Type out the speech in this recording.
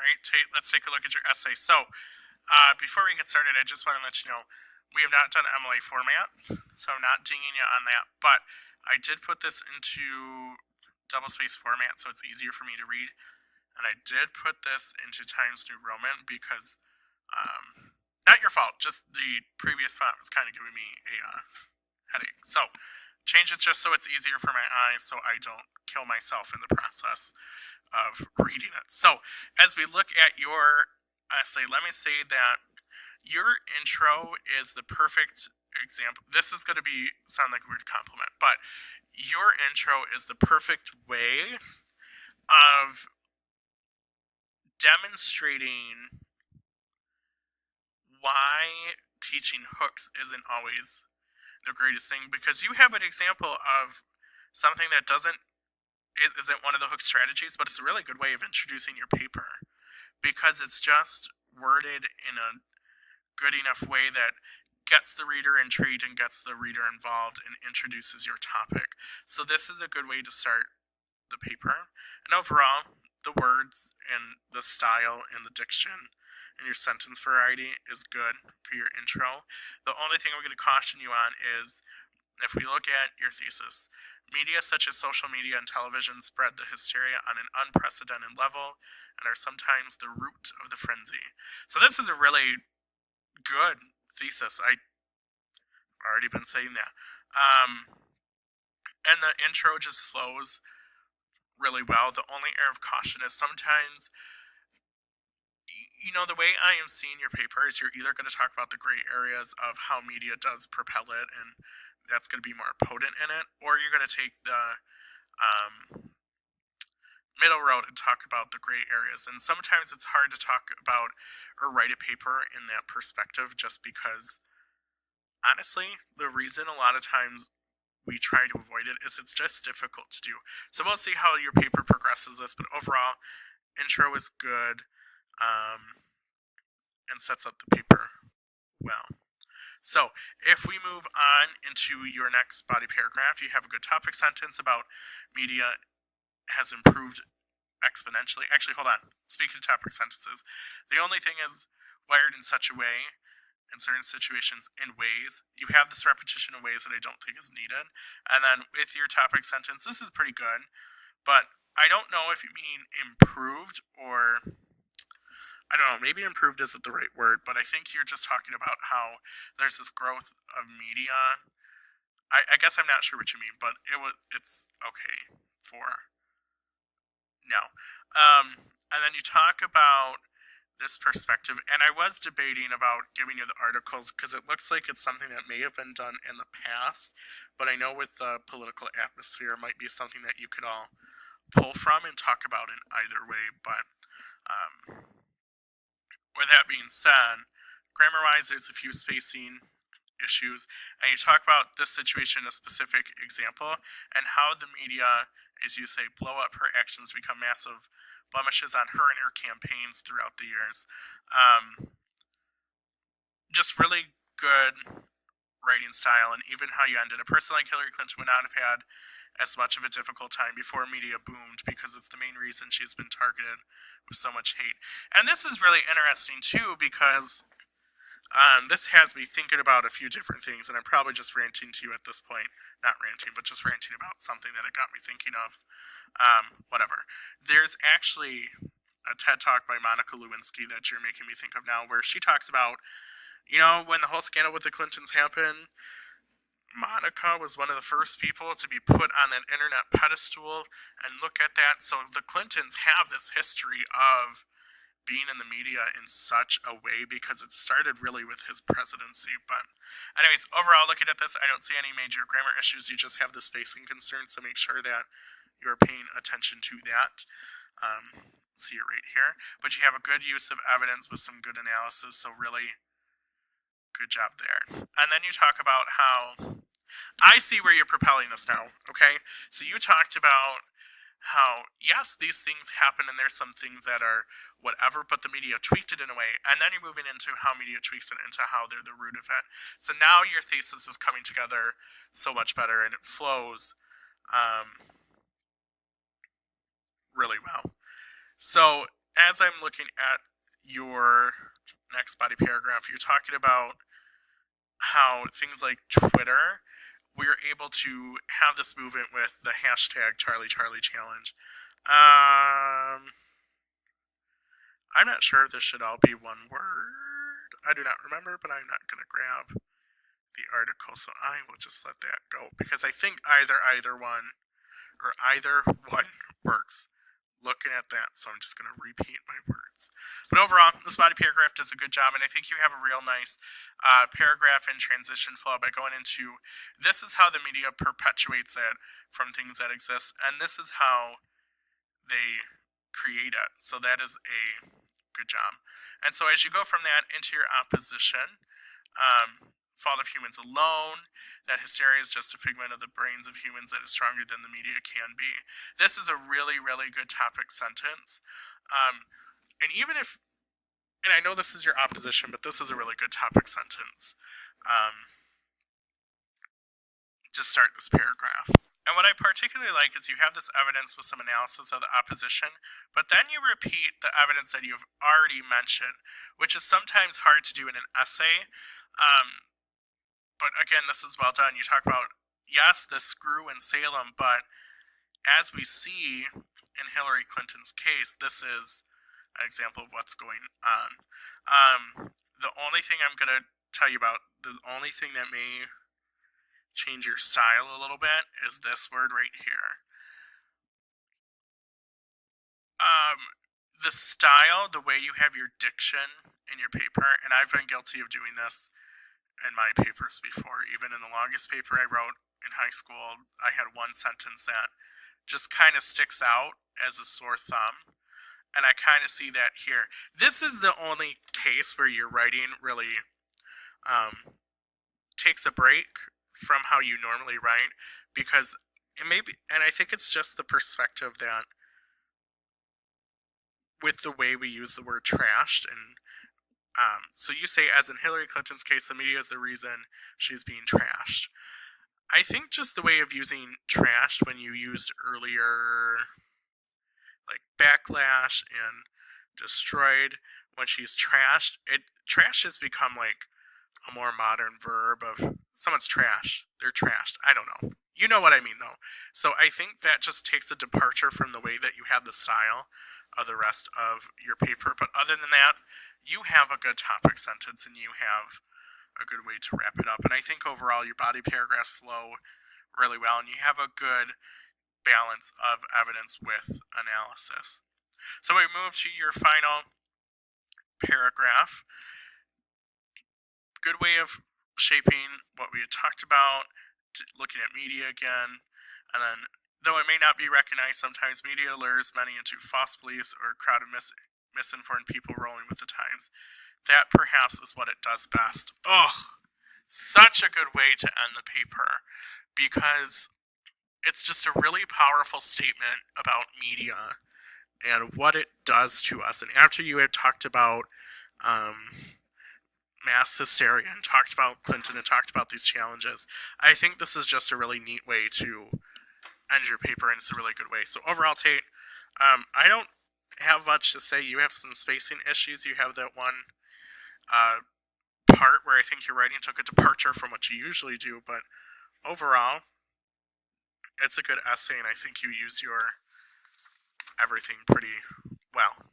right, Tate, let's take a look at your essay. So, before we get started, I just want to let you know we have not done MLA format, so I'm not dinging you on that. But I did put this into double space format, so it's easier for me to read. And I did put this into Times New Roman because, not your fault, just the previous font was kind of giving me a headache. So, change it just so it's easier for my eyes, so I don't kill myself in the process of reading it. So, as we look at your essay, let me say that your intro is the perfect example. This is going to be sound like a weird compliment, but your intro is the perfect way of demonstrating why teaching hooks isn't always the greatest thing, because you have an example of something that isn't one of the hook strategies, but it's a really good way of introducing your paper because it's just worded in a good enough way that gets the reader intrigued and gets the reader involved and introduces your topic. So this is a good way to start the paper. And overall, the words and the style and the diction and your sentence variety is good for your intro. The only thing I'm going to caution you on is if we look at your thesis, media such as social media and television spread the hysteria on an unprecedented level and are sometimes the root of the frenzy. So this is a really good thesis. I've already been saying that. And the intro just flows really well. The only air of caution is sometimes, the way I am seeing your paper is you're either going to talk about the gray areas of how media does propel it, and that's going to be more potent in it, or you're going to take the middle road and talk about the gray areas. And sometimes it's hard to talk about or write a paper in that perspective just because, honestly, the reason a lot of times we try to avoid it is it's just difficult to do. So we'll see how your paper progresses this, but overall, intro is good and sets up the paper well. So if we move on into your next body paragraph, you have a good topic sentence about media has improved exponentially. Actually, hold on. Speaking of topic sentences, the only thing is wired in such a way in certain situations in ways. You have this repetition of ways that I don't think is needed. And then with your topic sentence, this is pretty good, but I don't know if you mean improved or I don't know, maybe improved isn't the right word, but I think you're just talking about how there's this growth of media. I guess I'm not sure what you mean, but it's okay for no. And then you talk about this perspective, and I was debating about giving you the articles because it looks like it's something that may have been done in the past, but I know with the political atmosphere, it might be something that you could all pull from and talk about in either way. But with that being said, grammar-wise, there's a few spacing issues, and you talk about this situation, a specific example, and how the media, as you say, blow up her actions, become massive blemishes on her and her campaigns throughout the years. Just really good writing style, and even how you ended. A person like Hillary Clinton would not have had as much of a difficult time before media boomed because it's the main reason she's been targeted with so much hate. And this is really interesting too because this has me thinking about a few different things, and I'm probably just ranting to you at this point. Not ranting, but just ranting about something that it got me thinking of. Whatever. There's actually a TED Talk by Monica Lewinsky that you're making me think of now, where she talks about, when the whole scandal with the Clintons happened, Monica was one of the first people to be put on that internet pedestal, and look at that. So the Clintons have this history of being in the media in such a way because it started really with his presidency. But anyways, overall, looking at this, I don't see any major grammar issues. You just have the spacing concerns, so make sure that you're paying attention to that. See it right here. But you have a good use of evidence with some good analysis, so really good job there. And then you talk about how I see where you're propelling this now, okay? So you talked about how, yes, these things happen and there's some things that are whatever, but the media tweaked it in a way, and then you're moving into how media tweaks it into how they're the root of it. So now your thesis is coming together so much better and it flows really well. So as I'm looking at your next body paragraph, you're talking about how things like Twitter, we're able to have this movement with the hashtag Charlie Charlie Challenge. I'm not sure if this should all be one word. I do not remember, but I'm not going to grab the article, so I will just let that go because I think either one works. Looking at that, so I'm just going to repeat my words. But overall, this body paragraph does a good job, and I think you have a real nice paragraph and transition flow by going into this is how the media perpetuates it from things that exist, and this is how they create it. So that is a good job. And so as you go from that into your opposition, Fault of Humans Alone, that hysteria is just a figment of the brains of humans that is stronger than the media can be. This is a really, really good topic sentence. And even if, and I know this is your opposition, but this is a really good topic sentence to start this paragraph. And what I particularly like is you have this evidence with some analysis of the opposition, but then you repeat the evidence that you've already mentioned, which is sometimes hard to do in an essay. But again, this is well done. You talk about, yes, the screw in Salem, but as we see in Hillary Clinton's case, this is an example of what's going on. The only thing I'm going to tell you about, the only thing that may change your style a little bit is this word right here. The style, the way you have your diction in your paper, and I've been guilty of doing this in my papers before. Even in the longest paper I wrote in high school, I had one sentence that just kind of sticks out as a sore thumb, and I kind of see that here. This is the only case where your writing really takes a break from how you normally write, because it may be, and I think it's just the perspective that with the way we use the word trashed, and so you say, as in Hillary Clinton's case, the media is the reason she's being trashed. I think just the way of using trashed when you used earlier, like backlash and destroyed, when she's trashed, trash has become like a more modern verb of someone's trash, they're trashed. I don't know. You know what I mean, though. So I think that just takes a departure from the way that you have the style of the rest of your paper. But other than that, you have a good topic sentence and you have a good way to wrap it up. And I think overall your body paragraphs flow really well and you have a good balance of evidence with analysis. So we move to your final paragraph. Good way of shaping what we had talked about, looking at media again, and then though it may not be recognized, sometimes media lures many into false beliefs or a crowd of misinformed people rolling with the times. That perhaps is what it does best. Oh, such a good way to end the paper, because it's just a really powerful statement about media and what it does to us. And after you had talked about mass hysteria and talked about Clinton and talked about these challenges, I think this is just a really neat way to end your paper, and it's a really good way. So overall, Tate, I don't have much to say. You have some spacing issues. You have that one part where I think your writing took a departure from what you usually do, but overall, it's a good essay, and I think you use your everything pretty well.